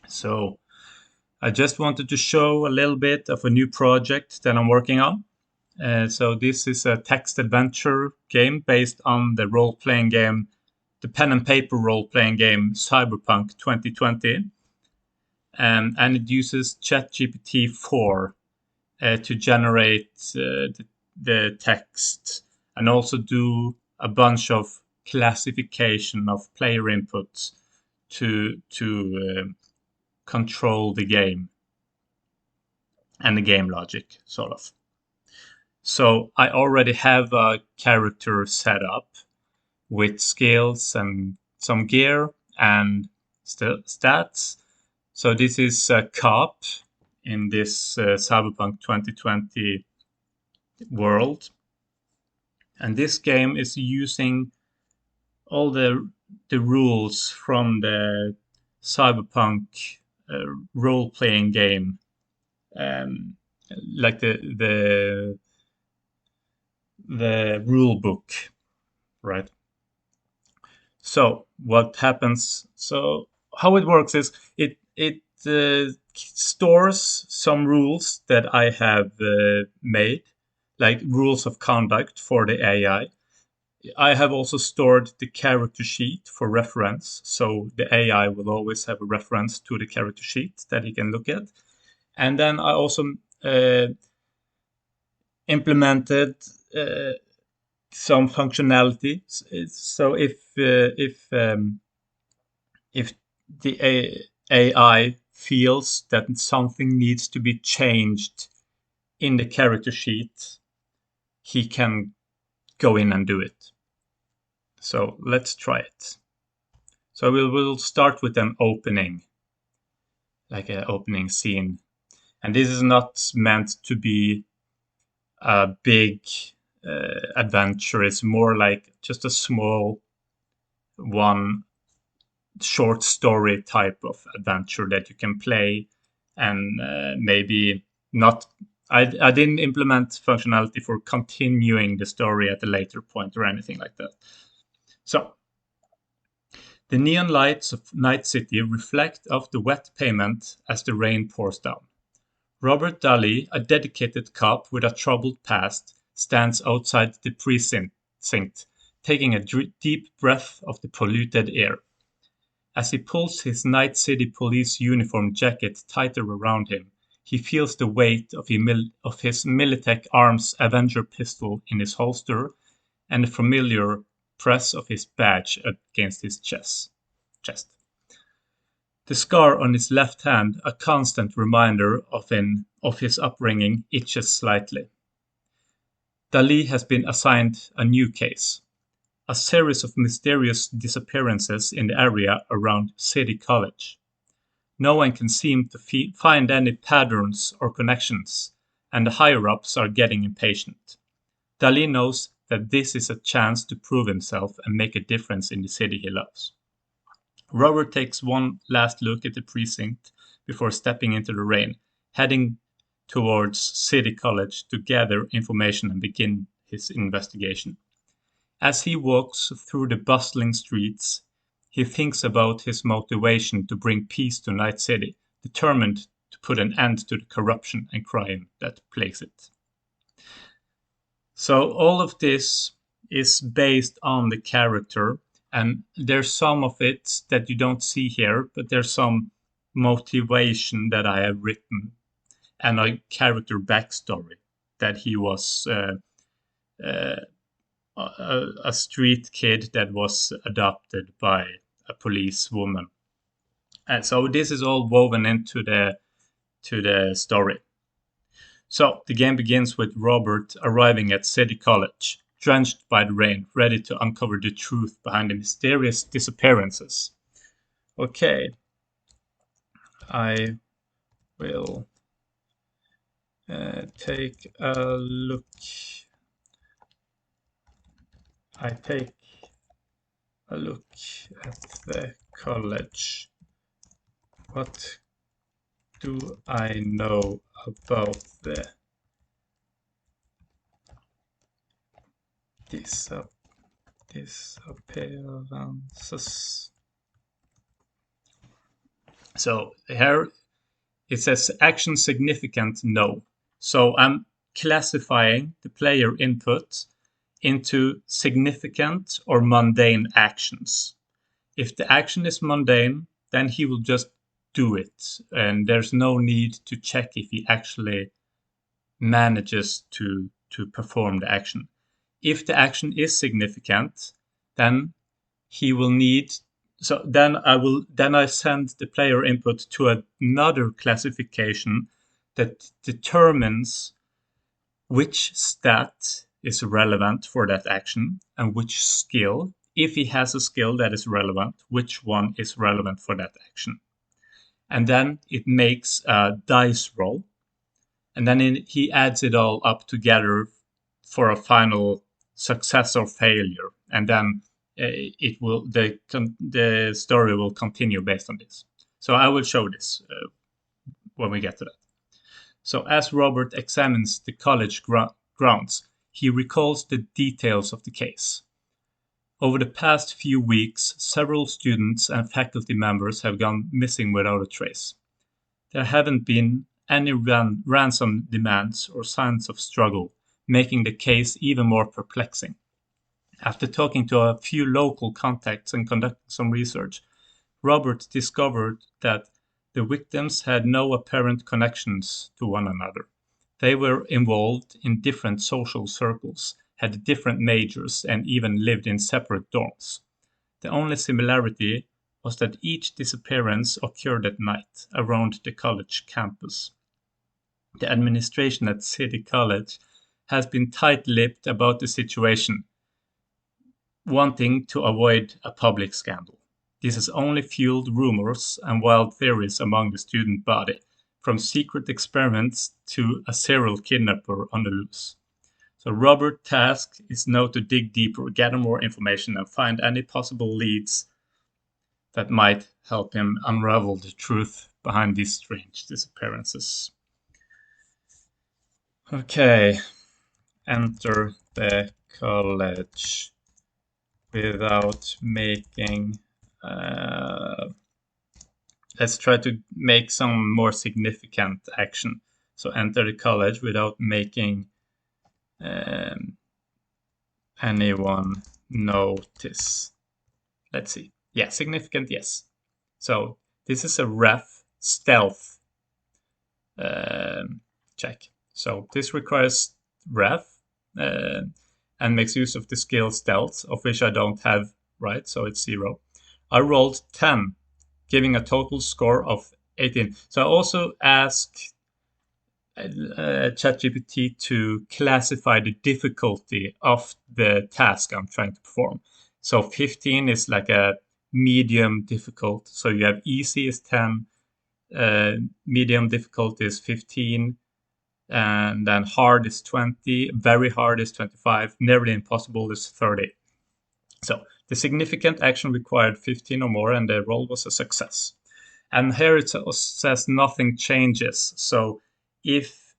So I just wanted to show a little bit of a new project that I'm working on. So this is a text adventure game based on the role-playing game, the pen and paper role-playing game Cyberpunk 2020. And it uses GPT-4 to generate the text and also do a bunch of classification of player inputs to control the game and the game logic, sort of. So I already have a character set up with skills and some gear and stats. So this is a cop in this Cyberpunk 2020 world. And this game is using all the rules from the Cyberpunk role-playing game, um, like the rule book, right? So what happens? So how it works is it stores some rules that I have made, like rules of conduct for the AI. I have also stored the character sheet for reference, so the AI will always have a reference to the character sheet that he can look at. And then I also uh, implemented uh, some functionality. So if the AI feels that something needs to be changed in the character sheet, he can go in and do it. So let's try it. So we'll start with an opening, like an opening scene. And this is not meant to be a big adventure. It's more like just a small one short story type of adventure that you can play and maybe not. I didn't implement functionality for continuing the story at a later point or anything like that. So the neon lights of Night City reflect off the wet pavement as the rain pours down. Robert Daly, a dedicated cop with a troubled past, stands outside the precinct, taking a deep breath of the polluted air. As he pulls his Night City Police uniform jacket tighter around him, he feels the weight of his Militech Arms Avenger pistol in his holster and the familiar press of his badge against his chest. The scar on his left hand, a constant reminder of his upbringing, itches slightly. Dali has been assigned a new case. A series of mysterious disappearances in the area around City College. No one can seem to find any patterns or connections, and the higher-ups are getting impatient. Dali knows that this is a chance to prove himself and make a difference in the city he loves. Robert takes one last look at the precinct before stepping into the rain, heading towards City College to gather information and begin his investigation. As he walks through the bustling streets, he thinks about his motivation to bring peace to Night City, determined to put an end to the corruption and crime that plagues it. So all of this is based on the character, and there's some of it that you don't see here, but there's some motivation that I have written and a character backstory that he was uh, a street kid that was adopted by a police woman. And so this is all woven into the story. So the game begins with Robert arriving at City College, drenched by the rain, ready to uncover the truth behind the mysterious disappearances. Okay, I will take a look. I take a look at the college. What do I know about the disappearances? So here it says action significant, no. So I'm classifying the player input into significant or mundane actions. If the action is mundane, then he will just do it, and there's no need to check if he actually manages to perform the action. If the action is significant, then he will need so then I send the player input to another classification that determines which stat is relevant for that action and which skill, if he has a skill that is relevant, which one is relevant for that action. And then it makes a dice roll, and then he adds it all up together for a final success or failure, and then it will the story will continue based on this. So I will show this when we get to that. So as Robert examines the college grounds, he recalls the details of the case. Over the past few weeks, several students and faculty members have gone missing without a trace. There haven't been any ransom demands or signs of struggle, making the case even more perplexing. After talking to a few local contacts and conducting some research, Robert discovered that the victims had no apparent connections to one another. They were involved in different social circles, had different majors, and even lived in separate dorms. The only similarity was that each disappearance occurred at night around the college campus. The administration at City College has been tight-lipped about the situation, wanting to avoid a public scandal. This has only fueled rumors and wild theories among the student body, from secret experiments to a serial kidnapper on the loose. So Robert's task is now to dig deeper, gather more information, and find any possible leads that might help him unravel the truth behind these strange disappearances. Okay, enter the college without making. Let's try to make some more significant action. So enter the college without making anyone notice. Let's see. Yeah, significant, yes. So this is a ref stealth check. So this requires ref and makes use of the skill stealth, of which I don't have, right? So it's 0. I rolled 10, giving a total score of 18. So I also asked ChatGPT to classify the difficulty of the task I'm trying to perform. So 15 is like a medium difficult. So you have easy is 10, medium difficulty is 15, and then hard is 20, very hard is 25, nearly impossible is 30. So the significant action required 15 or more, and the roll was a success. And here it says nothing changes. So if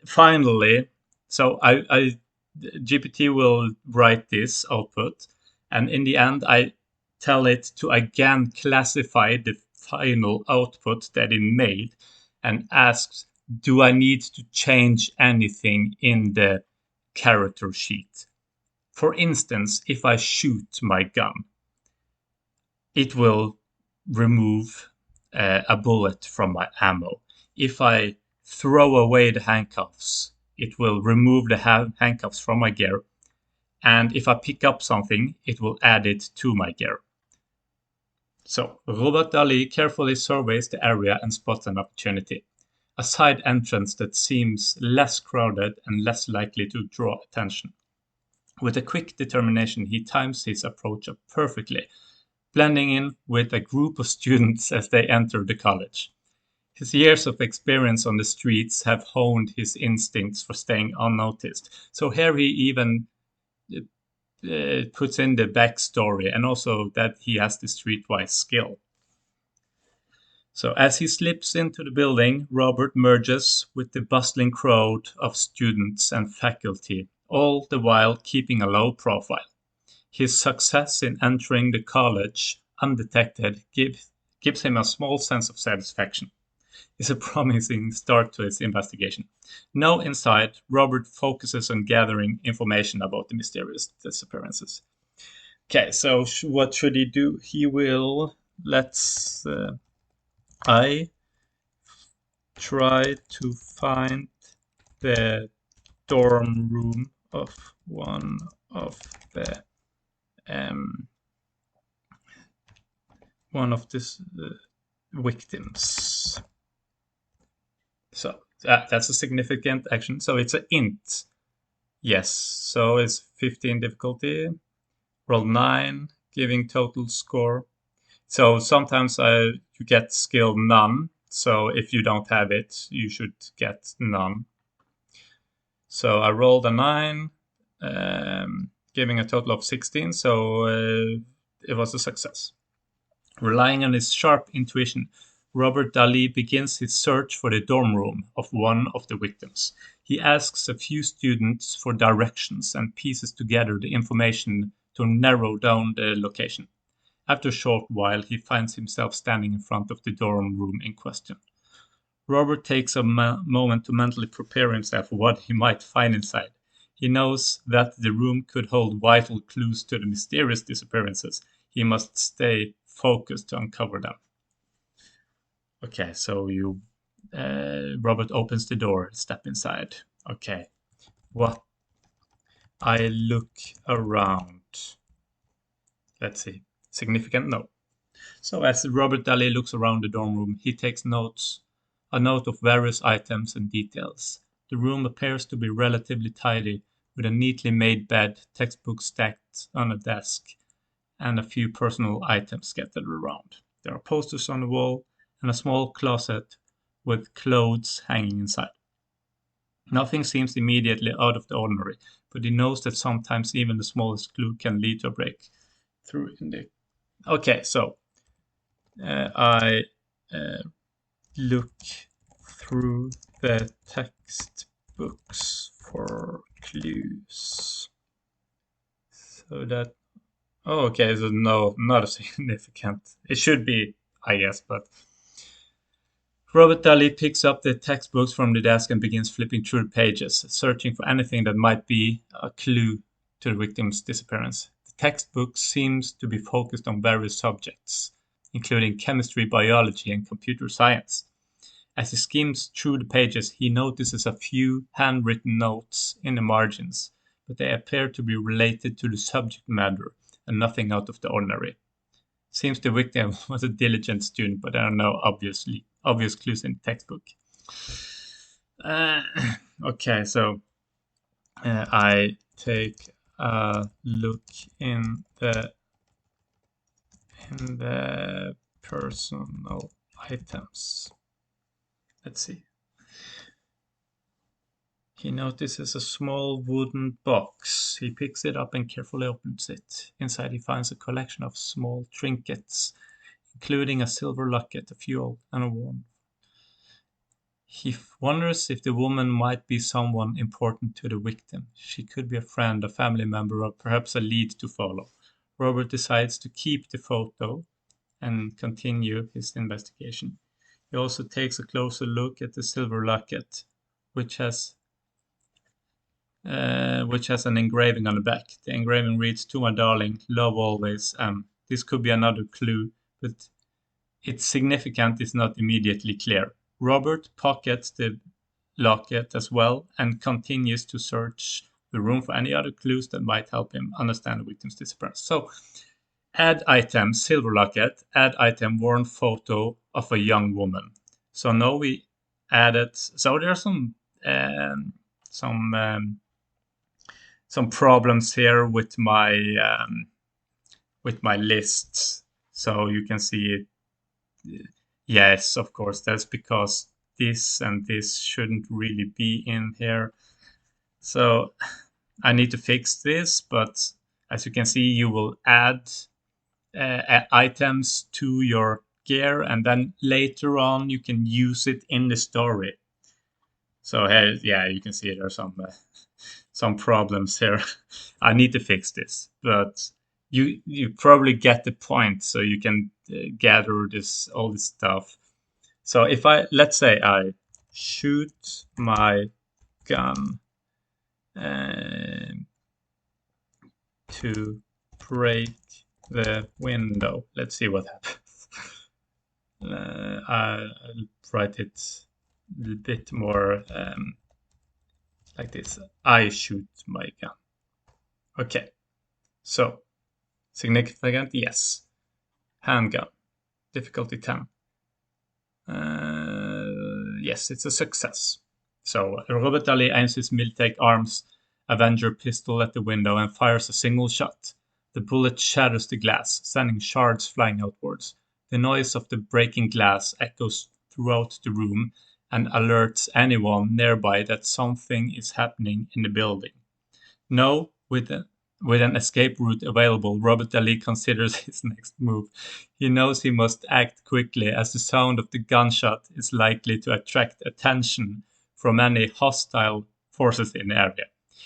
finally, so I GPT will write this output, and in the end I tell it to again classify the final output that it made and asks, do I need to change anything in the character sheet? For instance, if I shoot my gun, it will remove a bullet from my ammo. If I throw away the handcuffs, it will remove the handcuffs from my gear. And if I pick up something, it will add it to my gear. So Robert Dali carefully surveys the area and spots an opportunity. A side entrance that seems less crowded and less likely to draw attention. With a quick determination, he times his approach up perfectly, blending in with a group of students as they enter the college. His years of experience on the streets have honed his instincts for staying unnoticed. So here he even puts in the backstory and also that he has the streetwise skill. So as he slips into the building, Robert merges with the bustling crowd of students and faculty, all the while keeping a low profile. His success in entering the college undetected gives him a small sense of satisfaction. It's a promising start to his investigation. Now inside, Robert focuses on gathering information about the mysterious disappearances. Okay, so what should he do? He will, I try to find the dorm room of one of the victims. So that's a significant action. So it's an int. Yes. So it's 15 difficulty. Roll 9, giving total score. So sometimes you get skill none. So if you don't have it, you should get none. So I rolled a 9, giving a total of 16. So it was a success. Relying on his sharp intuition, Robert Daly begins his search for the dorm room of one of the victims. He asks a few students for directions and pieces together the information to narrow down the location. After a short while, he finds himself standing in front of the dorm room in question. Robert takes a moment to mentally prepare himself for what he might find inside. He knows that the room could hold vital clues to the mysterious disappearances. He must stay focused to uncover them. Okay, so Robert opens the door, step inside. Okay, what? I look around. Let's see. Significant? No. So as Robert Daly looks around the dorm room, he takes a note of various items and details. The room appears to be relatively tidy, with a neatly made bed, textbooks stacked on a desk, and a few personal items scattered around. There are posters on the wall and a small closet with clothes hanging inside. Nothing seems immediately out of the ordinary, but he knows that sometimes even the smallest clue can lead to a breakthrough in the... Okay, so I look through the textbooks for clues. So that... Oh, okay, so no, not a significant. It should be, I guess, but... Robert Daly picks up the textbooks from the desk and begins flipping through the pages, searching for anything that might be a clue to the victim's disappearance. The textbook seems to be focused on various subjects, including chemistry, biology, and computer science. As he skims through the pages, he notices a few handwritten notes in the margins, but they appear to be related to the subject matter and nothing out of the ordinary. Seems the victim was a diligent student, but there are no obvious clues in the textbook. Okay, so I take a look in the personal items. Let's see. He notices a small wooden box. He picks it up and carefully opens it. Inside he finds a collection of small trinkets, including a silver locket, a fuel, and a wand. He wonders if the woman might be someone important to the victim. She could be a friend, a family member, or perhaps a lead to follow. Robert decides to keep the photo and continue his investigation. He also takes a closer look at the silver locket, which has an engraving on the back. The engraving reads, "To my darling, love always." This could be another clue, but its significance is not immediately clear. Robert pockets the locket as well and continues to search the room for any other clues that might help him understand the victim's disappearance. So, add item, silver locket, add item, worn photo of a young woman. So now we added, so there are some problems here with my list. So you can see it. Yes, of course, that's because this and this shouldn't really be in here. So I need to fix this, but as you can see, you will add items to your gear, and then later on you can use it in the story. So here, yeah, you can see there are some problems here. I need to fix this, but you probably get the point. So you can gather all this stuff. So if let's say I shoot my gun to break the window. Let's see what happens. I'll write it a bit more like this. I shoot my gun. Okay, so significant, yes. Handgun, difficulty 10. Yes, it's a success. So Robert Ali aims his Miltech Arms Avenger pistol at the window and fires a single shot. The bullet shatters the glass, sending shards flying outwards. The noise of the breaking glass echoes throughout the room and alerts anyone nearby that something is happening in the building. No, with an escape route available, Robert Ali considers his next move. He knows he must act quickly as the sound of the gunshot is likely to attract attention from any hostile forces in the area.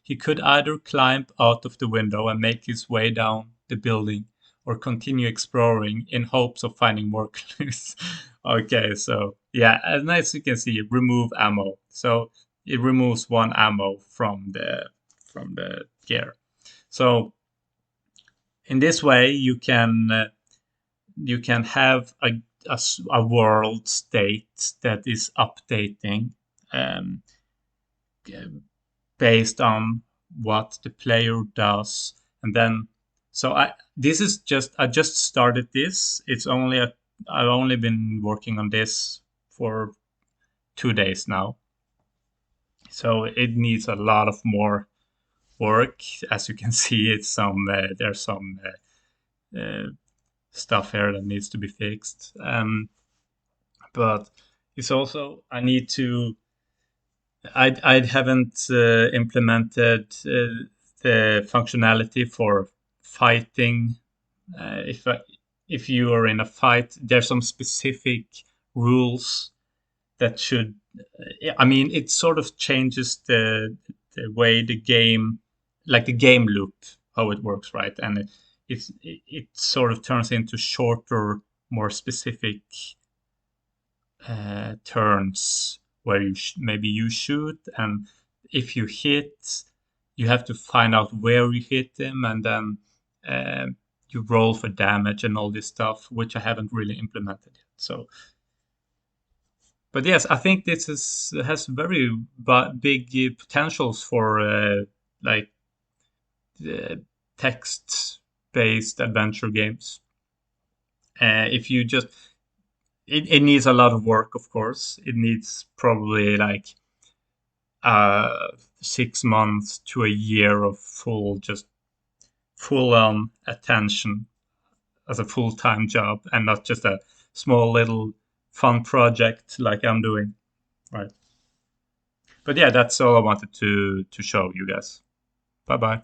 He could either climb out of the window and make his way down the building or continue exploring in hopes of finding more clues. Okay, so yeah, as you can see, remove ammo. So it removes one ammo from the gear. So in this way, you can have a world state that is updating um, based on what the player does, and then so I just started this. I've only been working on this for 2 days now, so it needs a lot of more work. As you can see, there's some uh, stuff here that needs to be fixed. But it's also I haven't implemented the functionality for fighting. If you are in a fight, there's some specific rules that should. I mean, it sort of changes the way the game, like the game loop, how it works, right? And it sort of turns into shorter, more specific turns where maybe you shoot, and if you hit, you have to find out where you hit them, and then uh, you roll for damage and all this stuff, which I haven't really implemented yet. So, but yes, I think this has very big potentials for like text-based adventure games. If you just it needs a lot of work, of course. It needs probably like 6 months to a year of full on attention as a full-time job, and not just a small little fun project like I'm doing, right? But yeah, that's all I wanted to show you guys. Bye bye.